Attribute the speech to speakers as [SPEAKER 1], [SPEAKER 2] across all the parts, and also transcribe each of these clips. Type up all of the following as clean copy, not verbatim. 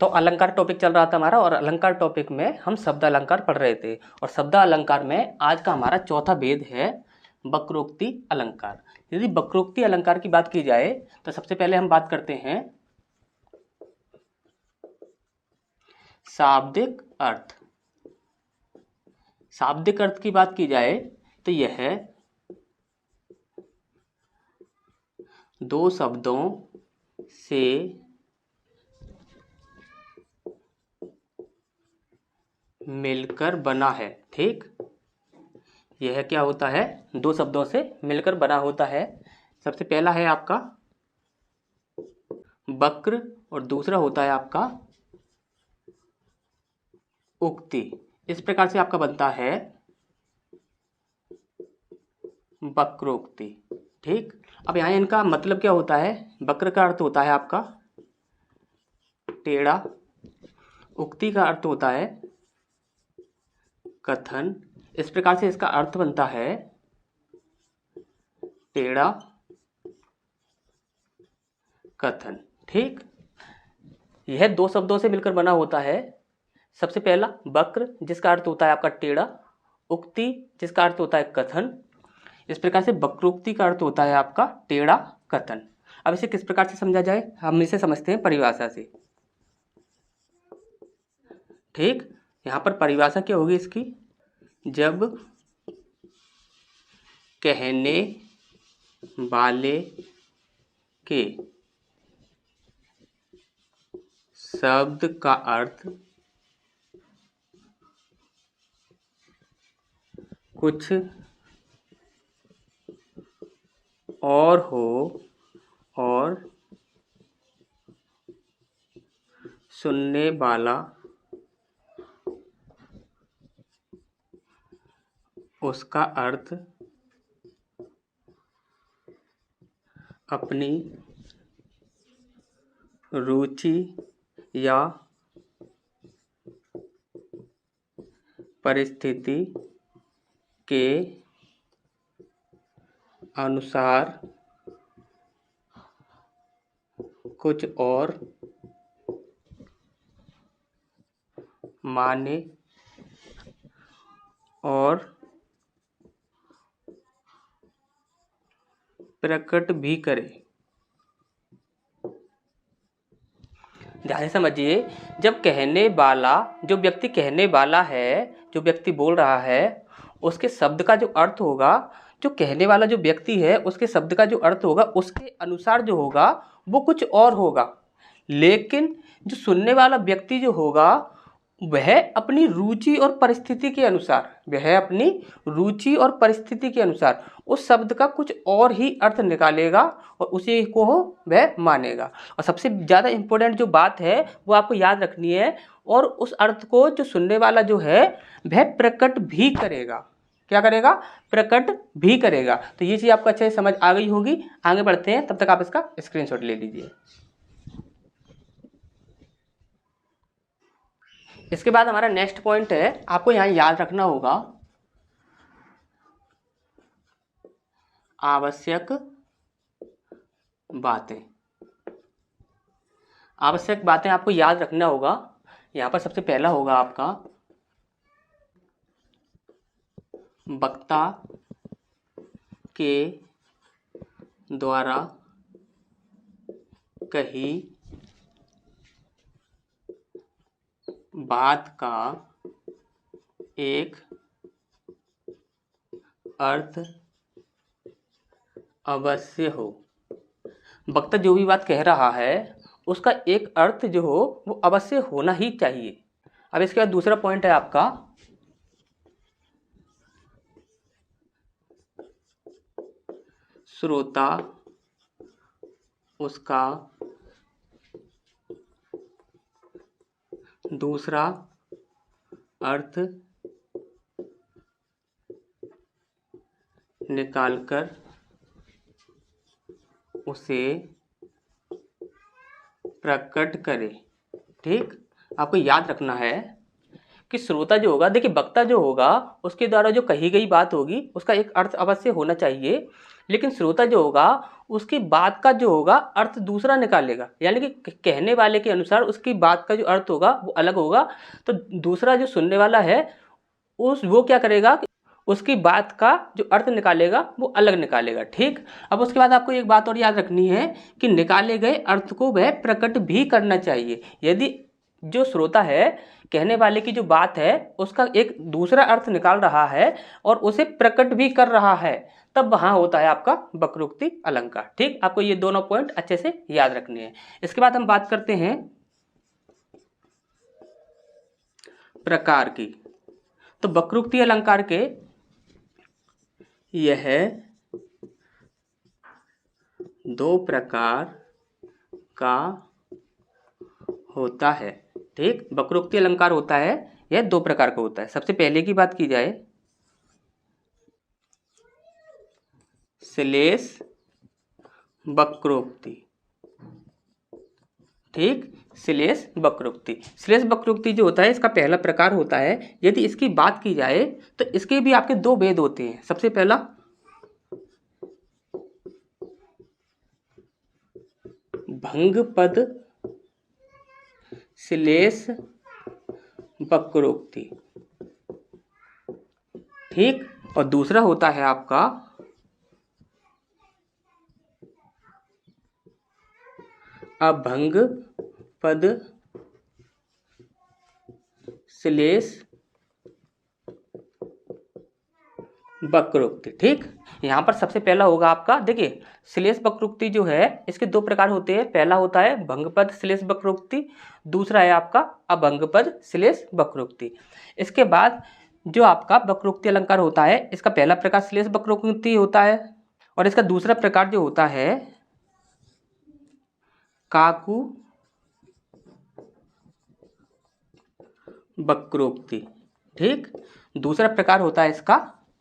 [SPEAKER 1] तो अलंकार टॉपिक चल रहा था हमारा, और अलंकार टॉपिक में हम शब्द अलंकार पढ़ रहे थे। और शब्द अलंकार में आज का हमारा चौथा भेद है वक्रोक्ति अलंकार। यदि वक्रोक्ति अलंकार की बात की जाए तो सबसे पहले हम बात करते हैं शाब्दिक अर्थ। शाब्दिक अर्थ की बात की जाए तो यह दो शब्दों से मिलकर बना है। ठीक, यह क्या होता है? दो शब्दों से मिलकर बना होता है। सबसे पहला है आपका वक्र और दूसरा होता है आपका उक्ति। इस प्रकार से आपका बनता है वक्रोक्ति। ठीक, अब यहाँ इनका मतलब क्या होता है? वक्र का अर्थ होता है आपका टेढ़ा, उक्ति का अर्थ होता है कथन। इस प्रकार से इसका अर्थ बनता है टेढ़ा कथन। ठीक, यह दो शब्दों से मिलकर बना होता है। सबसे पहला वक्र, जिसका अर्थ होता है आपका टेढ़ा, उक्ति जिसका अर्थ होता है कथन। इस प्रकार से वक्रोक्ति का अर्थ होता है आपका टेढ़ा कथन। अब इसे किस प्रकार से समझा जाए? हम इसे समझते हैं परिभाषा से। ठीक, यहाँ पर परिभाषा क्या होगी इसकी? जब कहने वाले के शब्द का अर्थ कुछ और हो और सुनने वाला उसका अर्थ अपनी रुचि या परिस्थिति के अनुसार कुछ और माने और प्रकट भी करे। ध्यान से समझिए, जब कहने वाला, जो व्यक्ति कहने वाला है, जो व्यक्ति बोल रहा है, उसके शब्द का जो अर्थ होगा, जो कहने वाला जो व्यक्ति है उसके शब्द का जो अर्थ होगा उसके अनुसार जो होगा वो कुछ और होगा। लेकिन जो सुनने वाला व्यक्ति जो होगा वह अपनी रुचि और परिस्थिति के अनुसार, वह अपनी रुचि और परिस्थिति के अनुसार उस शब्द का कुछ और ही अर्थ निकालेगा और उसी को वह मानेगा। और सबसे ज़्यादा इम्पोर्टेंट जो बात है वो आपको याद रखनी है, और उस अर्थ को जो सुनने वाला जो है वह प्रकट भी करेगा। क्या करेगा? प्रकट भी करेगा। तो ये चीज़ आपको अच्छे से समझ आ गई होगी। आगे बढ़ते हैं, तब तक आप इसका स्क्रीनशॉट ले लीजिए। इसके बाद हमारा नेक्स्ट पॉइंट है, आपको यहाँ याद रखना होगा आवश्यक बातें। आवश्यक बातें आपको याद रखना होगा। यहाँ पर सबसे पहला होगा आपका वक्ता के द्वारा कही बात का एक अर्थ अवश्य हो। वक्ता जो भी बात कह रहा है उसका एक अर्थ जो हो वो अवश्य होना ही चाहिए। अब इसके बाद दूसरा पॉइंट है आपका श्रोता उसका दूसरा अर्थ निकालकर उसे प्रकट करे। ठीक, आपको याद रखना है कि श्रोता जो होगा, देखिए वक्ता जो होगा उसके द्वारा जो कही गई बात होगी उसका एक अर्थ अवश्य होना चाहिए, लेकिन श्रोता जो होगा उसकी बात का जो होगा अर्थ दूसरा निकालेगा, यानी कि कहने वाले के अनुसार उसकी बात का जो अर्थ होगा वो अलग होगा। तो दूसरा जो सुनने वाला है वो क्या करेगा, उसकी बात का जो अर्थ निकालेगा वो अलग निकालेगा। ठीक, अब उसके बाद आपको एक बात और याद रखनी है कि निकाले गए अर्थ को वह प्रकट भी करना चाहिए। यदि जो श्रोता है, कहने वाले की जो बात है उसका एक दूसरा अर्थ निकाल रहा है और उसे प्रकट भी कर रहा है, तब वहाँ होता है आपका वक्रोक्ति अलंकार। ठीक, आपको ये दोनों पॉइंट अच्छे से याद रखने हैं। इसके बाद हम बात करते हैं प्रकार की। तो वक्रोक्ति अलंकार के यह दो प्रकार का होता है। ठीक, वक्रोक्ति अलंकार होता है, यह दो प्रकार का होता है। सबसे पहले की बात की जाए, श्लेष वक्रोक्ति। ठीक, श्लेष वक्रोक्ति। श्लेष वक्रोक्ति जो होता है इसका पहला प्रकार होता है। यदि इसकी बात की जाए तो इसके भी आपके दो भेद होते हैं। सबसे पहला भंग पद श्लेष वक्रोक्ति। ठीक, और दूसरा होता है आपका अभंग पद श्लेष वक्रोक्ति। ठीक, यहाँ पर सबसे पहला होगा आपका, देखिए श्लेष वक्रोक्ति जो है इसके दो प्रकार होते हैं। पहला होता है भंगपद श्लेष वक्रोक्ति, दूसरा है आपका अभंगपद श्लेष वक्रोक्ति। इसके बाद जो आपका वक्रोक्ति अलंकार होता है इसका पहला प्रकार श्लेष वक्रोक्ति होता है और इसका दूसरा प्रकार जो होता है काकू वक्रोक्ति। ठीक, दूसरा प्रकार होता है इसका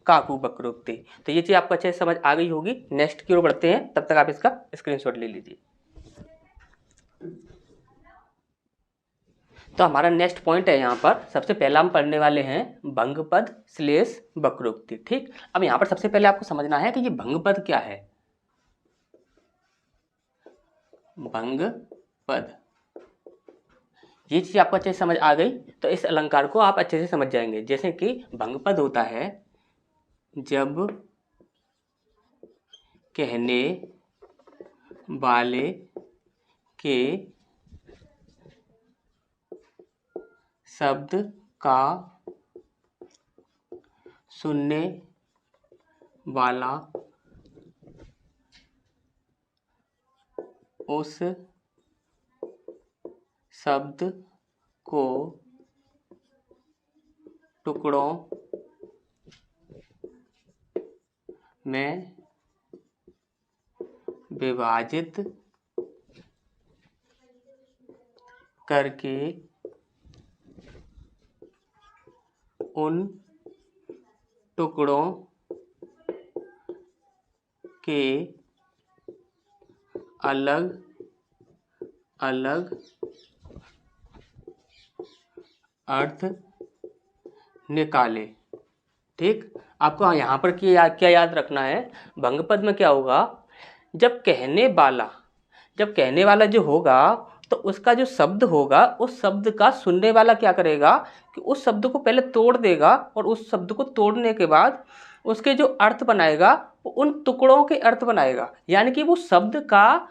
[SPEAKER 1] काकू वक्रोक्ति। तो ये चीज आपको अच्छे से समझ आ गई होगी। नेक्स्ट की ओर बढ़ते हैं, तब तक आप इसका स्क्रीनशॉट ले लीजिए। तो हमारा नेक्स्ट पॉइंट है यहाँ पर, सबसे पहला हम पढ़ने वाले हैं भंगपद श्लेष वक्रोक्ति। ठीक, अब यहाँ पर सबसे पहले आपको समझना है कि ये भंगपद क्या है। भंगपद, ये चीज आपको अच्छे से समझ आ गई तो इस अलंकार को आप अच्छे से समझ जाएंगे। जैसे कि भंगपद होता है जब कहने वाले के शब्द का सुनने वाला उस शब्द को टुकड़ों में विभाजित करके उन टुकड़ों के अलग अलग अर्थ निकाले। ठीक, आपको यहाँ पर क्या याद रखना है, भंगपद में क्या होगा, जब कहने वाला जो होगा तो उसका जो शब्द होगा उस शब्द का सुनने वाला क्या करेगा कि उस शब्द को पहले तोड़ देगा और उस शब्द को तोड़ने के बाद उसके जो अर्थ बनाएगा वो उन टुकड़ों के अर्थ बनाएगा, यानी कि वो शब्द का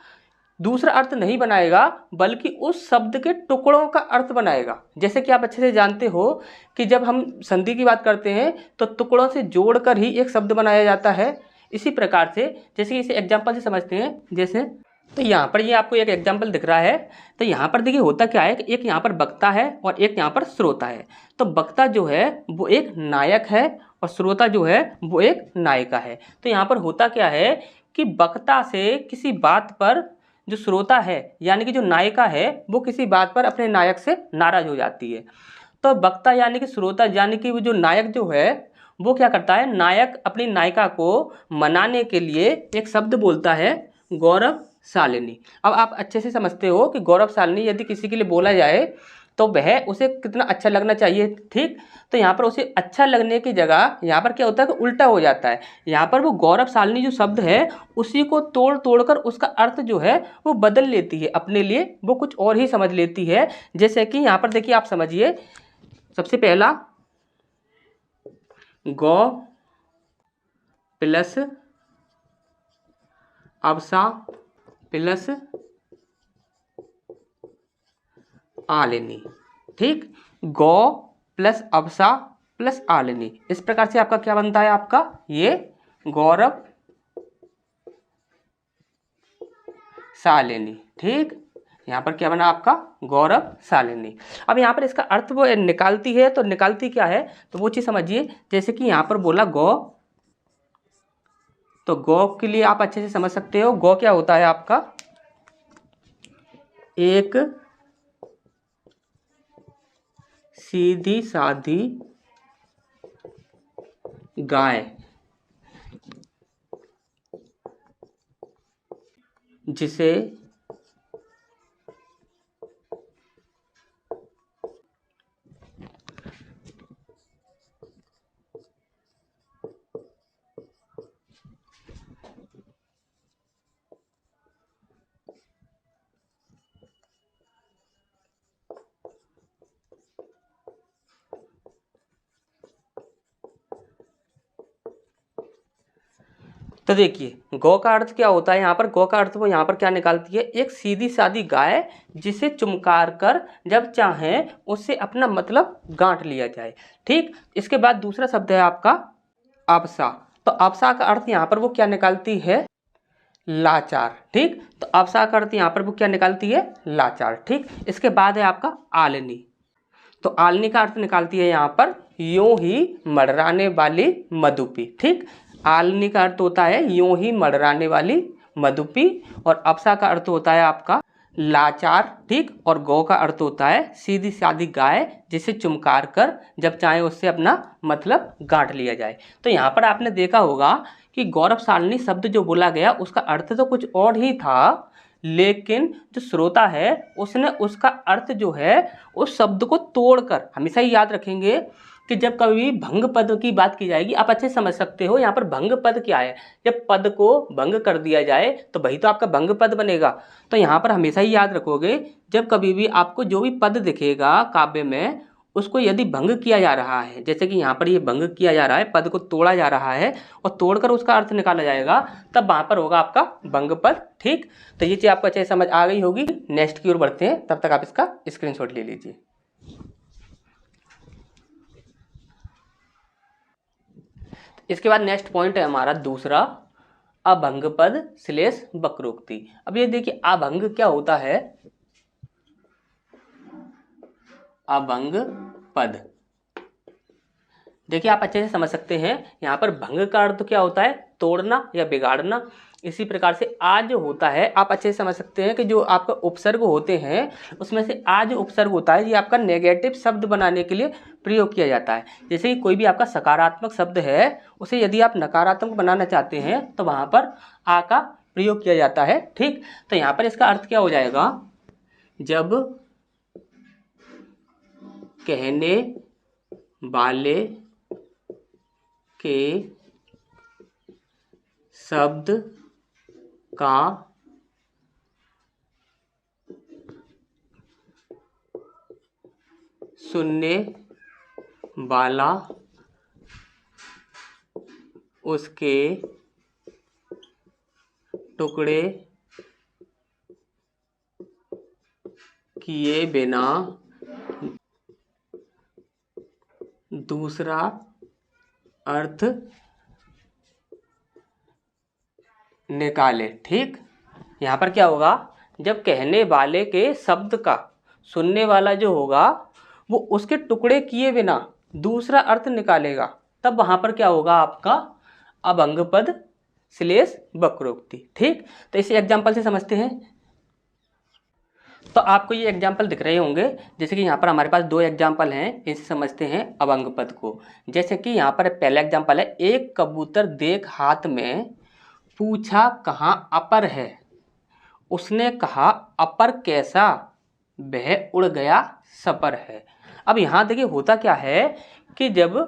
[SPEAKER 1] दूसरा अर्थ नहीं बनाएगा बल्कि उस शब्द के टुकड़ों का अर्थ बनाएगा। जैसे कि आप अच्छे से जानते हो कि जब हम संधि की बात करते हैं तो टुकड़ों से जोड़कर ही एक शब्द बनाया जाता है। इसी प्रकार से जैसे इसे एग्जाम्पल से समझते हैं, जैसे तो यहाँ पर ये आपको एक एग्जाम्पल दिख रहा है। तो यहाँ पर देखिए होता क्या है कि एक यहाँ पर वक्ता है और एक यहाँ पर श्रोता है। तो वक्ता जो है वो एक नायक है और श्रोता जो है वो एक नायिका है। तो यहाँ पर होता क्या है कि वक्ता से किसी बात पर जो श्रोता है यानी कि जो नायिका है वो किसी बात पर अपने नायक से नाराज हो जाती है। तो वक्ता यानी कि श्रोता यानी कि वो जो नायक जो है वो क्या करता है, नायक अपनी नायिका को मनाने के लिए एक शब्द बोलता है गौरवशालिनी। अब आप अच्छे से समझते हो कि गौरवशालिनी यदि किसी के लिए बोला जाए तो वह उसे कितना अच्छा लगना चाहिए, ठीक। तो यहाँ पर उसे अच्छा लगने की जगह यहाँ पर क्या होता है कि उल्टा हो जाता है। यहाँ पर वो गौरवशालिनी जो शब्द है उसी को तोड़ तोड़ कर उसका अर्थ जो है वो बदल लेती है, अपने लिए वो कुछ और ही समझ लेती है। जैसे कि यहाँ पर देखिए, आप समझिए, सबसे पहला गौ प्लस अवसा प्लस आलिनी, ठीक। गौ प्लस अवसा प्लस आलिनी, इस प्रकार से आपका क्या बनता है, आपका ये गौरव शालिनी, ठीक। यहाँ पर क्या बना आपका गौरव शालिनी। अब यहाँ पर इसका अर्थ वो निकालती है, तो निकालती क्या है तो वो चीज़ समझिए। जैसे कि यहाँ पर बोला गौ, तो गौ के लिए आप अच्छे से समझ सकते हो, गौ क्या होता है आपका, एक सीधी सादी गाय जिसे तो देखिए गौ का अर्थ क्या होता है, यहाँ पर गौ का अर्थ वो यहाँ पर क्या निकालती है, एक सीधी सादी गाय जिसे चुमकार कर जब चाहे उससे अपना मतलब गांठ लिया जाए, ठीक। इसके बाद दूसरा शब्द है आपका अबसा। तो अबसा का अर्थ यहाँ पर वो क्या निकालती है, लाचार, ठीक। तो अबसा का अर्थ यहाँ पर वो क्या निकालती है, लाचार, ठीक। इसके बाद है आपका आलनी। तो आलनी का अर्थ निकालती है यहाँ पर यूं ही मडराने वाली मधुपी, ठीक। आलनी का अर्थ होता है यूं ही मडराने वाली मधुपी, और अबसा का अर्थ होता है आपका लाचार, ठीक। और गौ का अर्थ होता है सीधी सादी गाय जिसे चुमकार कर जब चाहे उससे अपना मतलब गांठ लिया जाए। तो यहाँ पर आपने देखा होगा कि गौरवशालिनी शब्द जो बोला गया उसका अर्थ तो कुछ और ही था, लेकिन जो श्रोता है उसने उसका अर्थ जो है उस शब्द को तोड़कर, हमेशा ही याद रखेंगे कि जब कभी भंग पद की बात की जाएगी, आप अच्छे समझ सकते हो यहाँ पर भंग पद क्या है, जब पद को भंग कर दिया जाए तो वही तो आपका भंग पद बनेगा। तो यहाँ पर हमेशा ही याद रखोगे, जब कभी भी आपको जो भी पद दिखेगा काव्य में उसको यदि भंग किया जा रहा है, जैसे कि यहाँ पर ये भंग किया जा रहा है, पद को तोड़ा जा रहा है और तोड़कर उसका अर्थ निकाला जाएगा, तब वहाँ पर होगा आपका भंग पद, ठीक। तो ये चीज़ आपको अच्छे से समझ आ गई होगी। नेक्स्ट की ओर बढ़ते हैं, तब तक आप इसका स्क्रीनशॉट ले लीजिए। इसके बाद नेक्स्ट पॉइंट है हमारा दूसरा, अभंग पद श्लेष वक्रोक्ति। अब ये देखिए अभंग क्या होता है, अभंग पद, देखिए आप अच्छे से समझ सकते हैं। यहाँ पर भंग का अर्थ क्या होता है, तोड़ना या बिगाड़ना। इसी प्रकार से आज जो होता है, आप अच्छे से समझ सकते हैं कि जो आपका उपसर्ग होते हैं उसमें से आज उपसर्ग होता है ये आपका नेगेटिव शब्द बनाने के लिए प्रयोग किया जाता है। जैसे कि कोई भी आपका सकारात्मक शब्द है उसे यदि आप नकारात्मक बनाना चाहते हैं तो वहाँ पर आ का प्रयोग किया जाता है, ठीक। तो यहाँ पर इसका अर्थ क्या हो जाएगा, जब कहने वाले के शब्द का सुनने वाला उसके टुकड़े किए बिना दूसरा अर्थ निकाले, ठीक। यहाँ पर क्या होगा, जब कहने वाले के शब्द का सुनने वाला जो होगा वो उसके टुकड़े किए बिना दूसरा अर्थ निकालेगा, तब वहाँ पर क्या होगा आपका अभंग पद श्लेष वक्रोक्ति, ठीक। तो इसे एग्जाम्पल से समझते हैं। तो आपको ये एग्जाम्पल दिख रहे होंगे, जैसे कि यहाँ पर हमारे पास दो एग्जाम्पल हैं, इनसे समझते हैं अभंग पद को। जैसे कि यहाँ पर पहला एग्जाम्पल है, एक कबूतर देख हाथ में, पूछा कहाँ अपर है, उसने कहा अपर कैसा, वह उड़ गया सपर है। अब यहाँ देखिए होता क्या है कि जब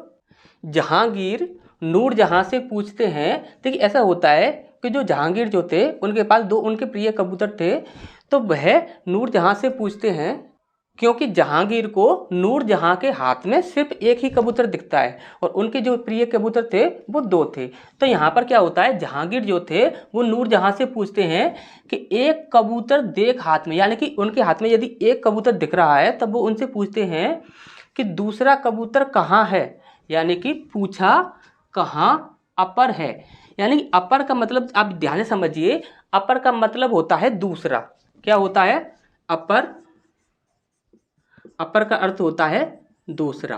[SPEAKER 1] जहांगीर नूरजहां से पूछते हैं, देखिए ऐसा होता है कि जो जहांगीर जो थे उनके पास दो उनके प्रिय कबूतर थे, तो वह नूरजहां से पूछते हैं, क्योंकि जहांगीर को नूरजहां के हाथ में सिर्फ एक ही कबूतर दिखता है और उनके जो प्रिय कबूतर थे वो दो थे। तो यहाँ पर क्या होता है, जहांगीर जो थे वो नूरजहां से पूछते हैं कि एक कबूतर देख हाथ में, यानी कि उनके हाथ में यदि एक कबूतर दिख रहा है तब वो उनसे पूछते हैं कि दूसरा कबूतर कहाँ है, यानी कि पूछा कहाँ अपर है। यानी कि अपर का मतलब आप ध्यान से समझिए, अपर का मतलब होता है दूसरा। क्या होता है अपर? अपर का अर्थ होता है दूसरा।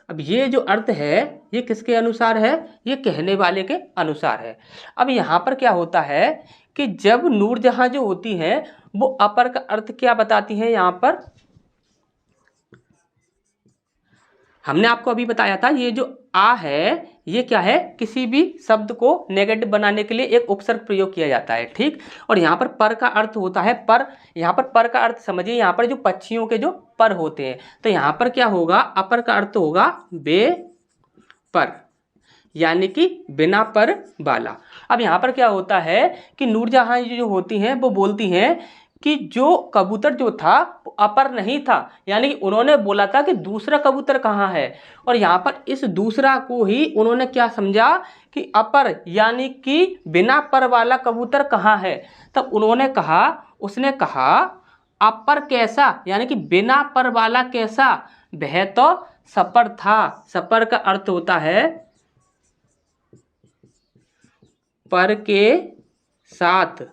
[SPEAKER 1] अब ये जो अर्थ है ये किसके अनुसार है? ये कहने वाले के अनुसार है। अब यहाँ पर क्या होता है कि जब नूरजहां जो होती हैं वो अपर का अर्थ क्या बताती हैं, यहाँ पर हमने आपको अभी बताया था, ये जो आ है ये क्या है, किसी भी शब्द को नेगेटिव बनाने के लिए एक उपसर्ग प्रयोग किया जाता है, ठीक। और यहाँ पर का अर्थ होता है पर। यहाँ पर का अर्थ समझिए, यहाँ पर जो पक्षियों के जो पर होते हैं, तो यहाँ पर क्या होगा, अपर का अर्थ होगा बे पर, यानी कि बिना पर वाला। अब यहाँ पर क्या होता है कि नूरजहां जो होती हैं वो बोलती हैं कि जो कबूतर जो था वो अपर नहीं था, यानी कि उन्होंने बोला था कि दूसरा कबूतर कहाँ है, और यहाँ पर इस दूसरा को ही उन्होंने क्या समझा कि अपर, यानी कि बिना पर वाला कबूतर कहाँ है। तब उन्होंने कहा, उसने कहा अपर कैसा, यानी कि बिना पर वाला कैसा, वह तो सपर था। सपर का अर्थ होता है पर के साथ,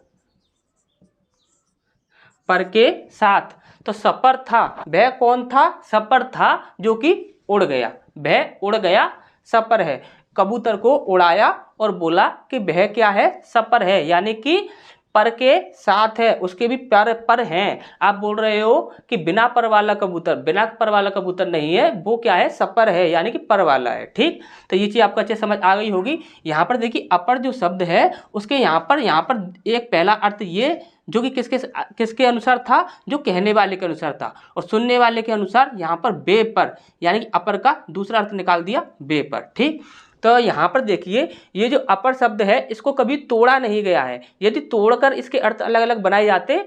[SPEAKER 1] पर के साथ। तो सपर था, वह कौन था, सपर था जो कि उड़ गया, वह उड़ गया सपर है। कबूतर को उड़ाया और बोला कि वह क्या है, सपर है, यानी कि पर के साथ है, उसके भी पर हैं। आप बोल रहे हो कि बिना पर वाला कबूतर, बिना पर वाला कबूतर नहीं है, वो क्या है, सपर है, यानी कि पर वाला है, ठीक। तो ये चीज आपको अच्छे समझ आ गई होगी। यहाँ पर देखिए अपर जो शब्द है उसके यहाँ पर एक पहला अर्थ ये जो कि किसके अनुसार था, जो कहने वाले के अनुसार था, और सुनने वाले के अनुसार यहाँ पर बे पर, यानी कि अपर का दूसरा अर्थ निकाल दिया बे पर, ठीक। तो यहाँ पर देखिए ये जो अपर शब्द है इसको कभी तोड़ा नहीं गया है। यदि तोड़कर इसके अर्थ अलग अलग बनाए जाते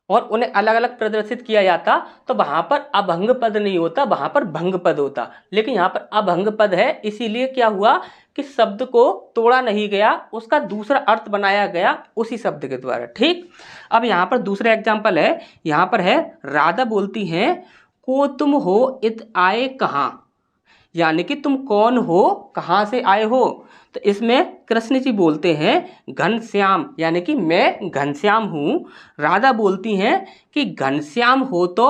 [SPEAKER 1] और उन्हें अलग अलग प्रदर्शित किया जाता तो वहां पर अभंग पद नहीं होता, वहां पर भंग पद होता। लेकिन यहाँ पर अभंग पद है, इसीलिए क्या हुआ कि शब्द को तोड़ा नहीं गया, उसका दूसरा अर्थ बनाया गया उसी शब्द के द्वारा, ठीक। अब यहाँ पर दूसरा एग्जाम्पल है, यहाँ पर है राधा बोलती हैं को तुम हो इत आए कहाँ, यानी कि तुम कौन हो, कहाँ से आए हो। तो इसमें कृष्ण जी बोलते हैं घनश्याम, यानी कि मैं घनश्याम हूँ। राधा बोलती हैं कि घनश्याम हो तो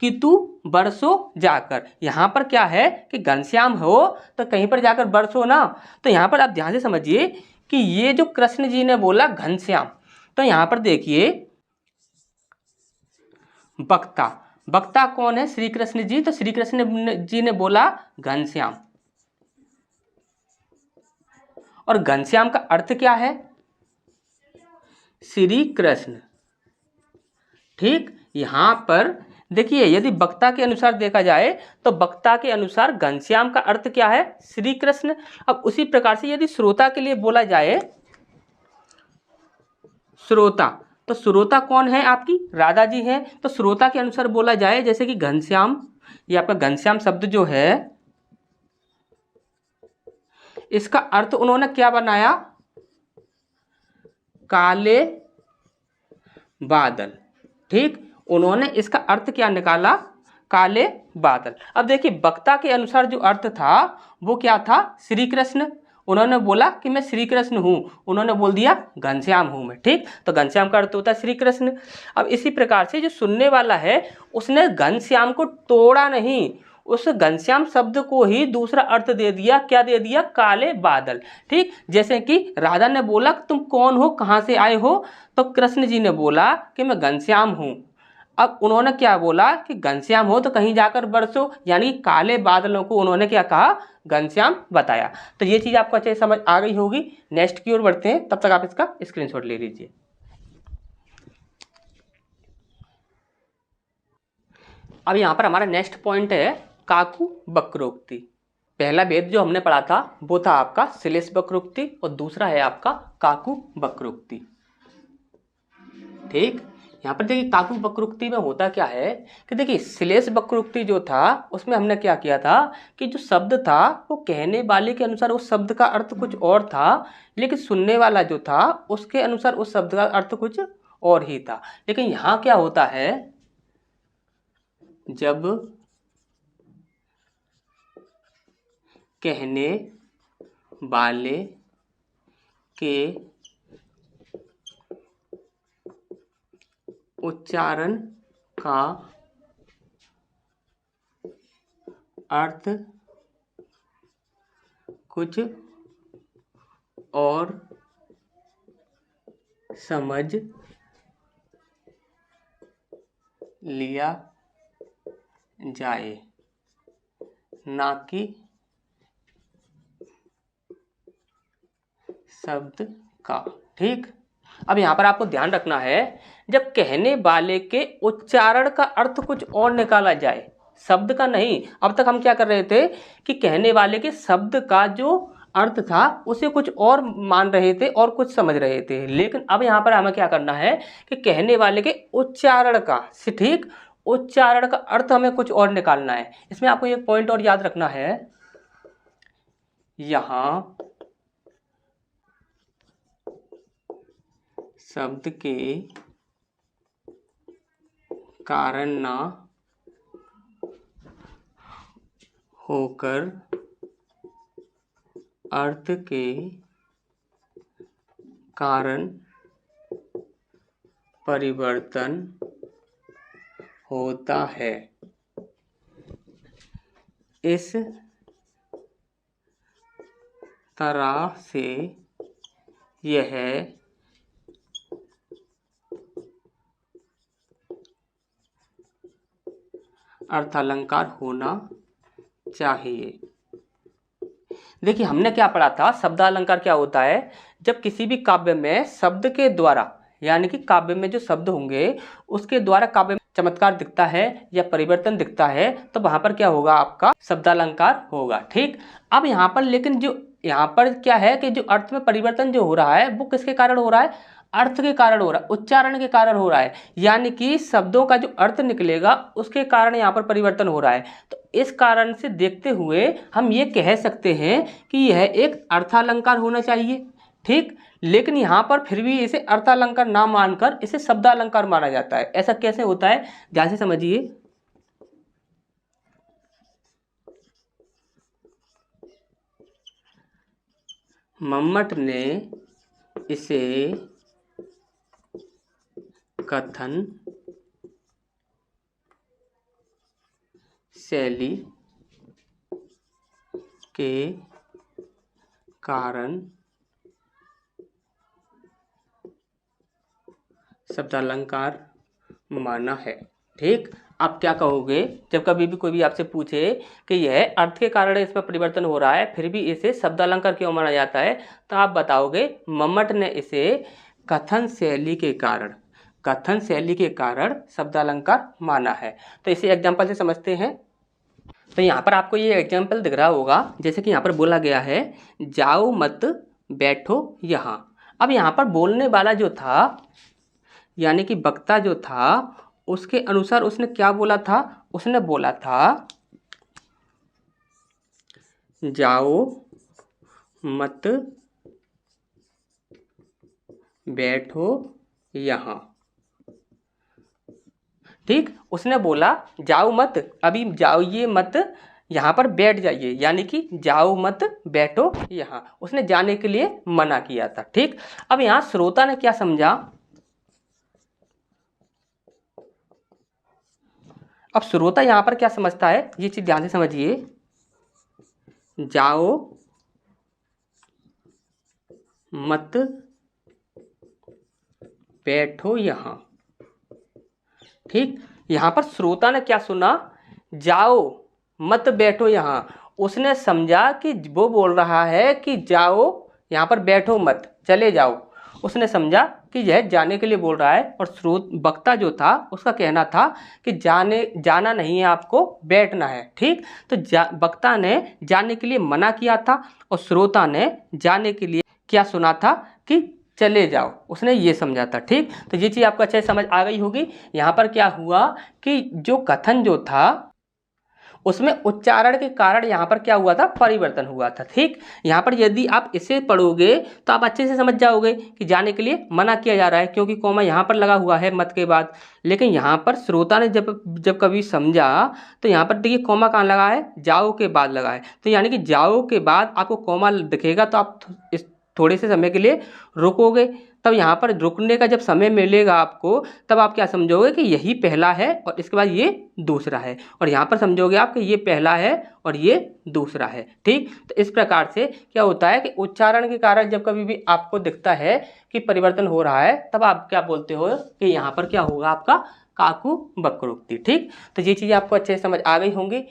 [SPEAKER 1] कि तू बरसो जाकर। यहाँ पर क्या है कि घनश्याम हो तो कहीं पर जाकर बरसो ना। तो यहाँ पर आप ध्यान से समझिए कि ये जो कृष्ण जी ने बोला घनश्याम, तो यहाँ पर देखिए वक्ता, वक्ता कौन है, श्री कृष्ण जी। तो श्री कृष्ण जी ने बोला घनश्याम, और घनश्याम का अर्थ क्या है, श्री कृष्ण, ठीक। यहां पर देखिए यदि वक्ता के अनुसार देखा जाए तो वक्ता के अनुसार घनश्याम का अर्थ क्या है, श्री कृष्ण। अब उसी प्रकार से यदि श्रोता के लिए बोला जाए, श्रोता, तो श्रोता कौन है, आपकी राधा जी हैं। तो श्रोता के अनुसार बोला जाए जैसे कि घनश्याम, ये आपका घनश्याम शब्द जो है इसका अर्थ उन्होंने क्या बनाया, काले बादल, ठीक। उन्होंने इसका अर्थ क्या निकाला, काले बादल। अब देखिए वक्ता के अनुसार जो अर्थ था वो क्या था, श्री कृष्ण। उन्होंने बोला कि मैं श्री कृष्ण हूँ, उन्होंने बोल दिया घनश्याम हूँ मैं, ठीक। तो घनश्याम का अर्थ होता है श्री कृष्ण। अब इसी प्रकार से जो सुनने वाला है उसने घनश्याम को तोड़ा नहीं, उस घनश्याम शब्द को ही दूसरा अर्थ दे दिया, क्या दे दिया, काले बादल, ठीक। जैसे कि राधा ने बोला तुम कौन हो, कहाँ से आए हो, तो कृष्ण जी ने बोला कि मैं घनश्याम हूँ। अब उन्होंने क्या बोला कि घनश्याम हो तो कहीं जाकर बरसो, यानी काले बादलों को उन्होंने क्या कहा, घनश्याम बताया। तो ये चीज़ आपको अच्छे से समझ आ गई होगी। नेक्स्ट की ओर बढ़ते हैं, तब तक आप इसका स्क्रीनशॉट ले लीजिए। अब यहाँ पर हमारा नेक्स्ट पॉइंट है काकू वक्रोक्ति। पहला भेद जो हमने पढ़ा था वो था आपका श्लेष वक्रोक्ति और दूसरा है आपका काकू वक्रोक्ति। ठीक, यहाँ पर देखिए काकू वक्रोक्ति में होता क्या है कि देखिए श्लेष वक्रोक्ति जो था उसमें हमने क्या किया था कि जो शब्द था वो कहने वाले के अनुसार उस शब्द का अर्थ कुछ और था, लेकिन सुनने वाला जो था उसके अनुसार उस शब्द का अर्थ कुछ और ही था। लेकिन यहाँ क्या होता है, जब कहने वाले के उच्चारण का अर्थ कुछ और समझ लिया जाए, ना कि शब्द का। ठीक, अब यहाँ पर आपको ध्यान रखना है, जब कहने वाले के उच्चारण का अर्थ कुछ और निकाला जाए, शब्द का नहीं। अब तक हम क्या कर रहे थे कि कहने वाले के शब्द का जो अर्थ था उसे कुछ और मान रहे थे और कुछ समझ रहे थे, लेकिन अब यहाँ पर हमें क्या करना है कि कहने वाले के उच्चारण का, ठीक, उच्चारण का अर्थ हमें कुछ और निकालना है। इसमें आपको एक पॉइंट और याद रखना है, यहाँ शब्द के कारण ना होकर अर्थ के कारण परिवर्तन होता है। इस तरह से यह अर्थालंकार होना चाहिए। देखिए हमने क्या पढ़ा था, शब्दालंकार क्या होता है, जब किसी भी काव्य में शब्द के द्वारा, यानी कि काव्य में जो शब्द होंगे उसके द्वारा काव्य में चमत्कार दिखता है या परिवर्तन दिखता है, तो वहां पर क्या होगा, आपका शब्दालंकार होगा। ठीक, अब यहाँ पर लेकिन जो यहाँ पर क्या है कि जो अर्थ में परिवर्तन जो हो रहा है वो किसके कारण हो रहा है, अर्थ के कारण हो रहा है, उच्चारण के कारण हो रहा है, यानी कि शब्दों का जो अर्थ निकलेगा उसके कारण यहाँ पर परिवर्तन हो रहा है। तो इस कारण से देखते हुए हम ये कह सकते हैं कि यह एक अर्थालंकार होना चाहिए। ठीक, लेकिन यहाँ पर फिर भी इसे अर्थालंकार ना मानकर इसे शब्दालंकार माना जाता है। ऐसा कैसे होता है, ध्यान से समझिए। मम्मट ने इसे कथन शैली के कारण शब्दालंकार माना है। ठीक, आप क्या कहोगे जब कभी भी कोई भी आपसे पूछे कि यह अर्थ के कारण इसमें परिवर्तन हो रहा है फिर भी इसे शब्दालंकार क्यों माना जाता है, तो आप बताओगे मम्मट ने इसे कथन शैली के कारण शब्दालंकार माना है। तो इसे एग्जाम्पल से समझते हैं। तो यहाँ पर आपको ये एग्जाम्पल दिख रहा होगा, जैसे कि यहाँ पर बोला गया है जाओ मत बैठो यहाँ। अब यहाँ पर बोलने वाला जो था, यानी कि वक्ता जो था, उसके अनुसार उसने क्या बोला था, उसने बोला था जाओ मत बैठो यहाँ। ठीक, उसने बोला जाओ मत, अभी जाइए मत, यहाँ पर बैठ जाइए, यानी कि जाओ मत बैठो यहाँ, उसने जाने के लिए मना किया था। ठीक, अब यहाँ श्रोता ने क्या समझा, अब श्रोता यहाँ पर क्या समझता है ये चीज ध्यान से समझिए। जाओ मत बैठो यहाँ। ठीक, यहाँ पर श्रोता ने क्या सुना, जाओ मत बैठो यहाँ, उसने समझा कि वो बोल रहा है कि जाओ यहाँ पर बैठो मत, चले जाओ। उसने समझा कि कि यह जाने के लिए बोल रहा है, और श्रोत वक्ता जो था उसका कहना था कि जाना नहीं है, आपको बैठना है। ठीक, तो वक्ता ने जाने के लिए मना किया था और श्रोता ने जाने के लिए क्या सुना था कि चले जाओ, उसने ये समझा था। ठीक, तो ये चीज़ आपको अच्छे से समझ आ गई होगी। यहाँ पर क्या हुआ कि जो कथन जो था उसमें उच्चारण के कारण यहाँ पर क्या हुआ था, परिवर्तन हुआ था। ठीक, यहाँ पर यदि आप इसे पढ़ोगे तो आप अच्छे से समझ जाओगे कि जाने के लिए मना किया जा रहा है, क्योंकि कॉमा यहाँ पर लगा हुआ है मत के बाद। लेकिन यहाँ पर श्रोता ने जब कभी समझा तो यहाँ पर देखिए कॉमा कहाँ लगा है, जाओ के बाद लगा है। तो यानी कि जाओ के बाद आपको कॉमा दिखेगा तो आप इस थोड़े से समय के लिए रुकोगे, तब यहाँ पर रुकने का जब समय मिलेगा आपको, तब आप क्या समझोगे कि यही पहला है और इसके बाद ये दूसरा है, और यहाँ पर समझोगे आप कि ये पहला है और ये दूसरा है। ठीक, तो इस प्रकार से क्या होता है कि उच्चारण के कारण जब कभी भी आपको दिखता है कि परिवर्तन हो रहा है, तब आप क्या बोलते हो कि यहाँ पर क्या होगा, आपका काकू वक्रोक्ति। ठीक, तो ये चीज़ें आपको अच्छे से समझ आ गई होंगी।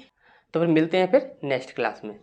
[SPEAKER 1] तो फिर मिलते हैं फिर नेक्स्ट क्लास में।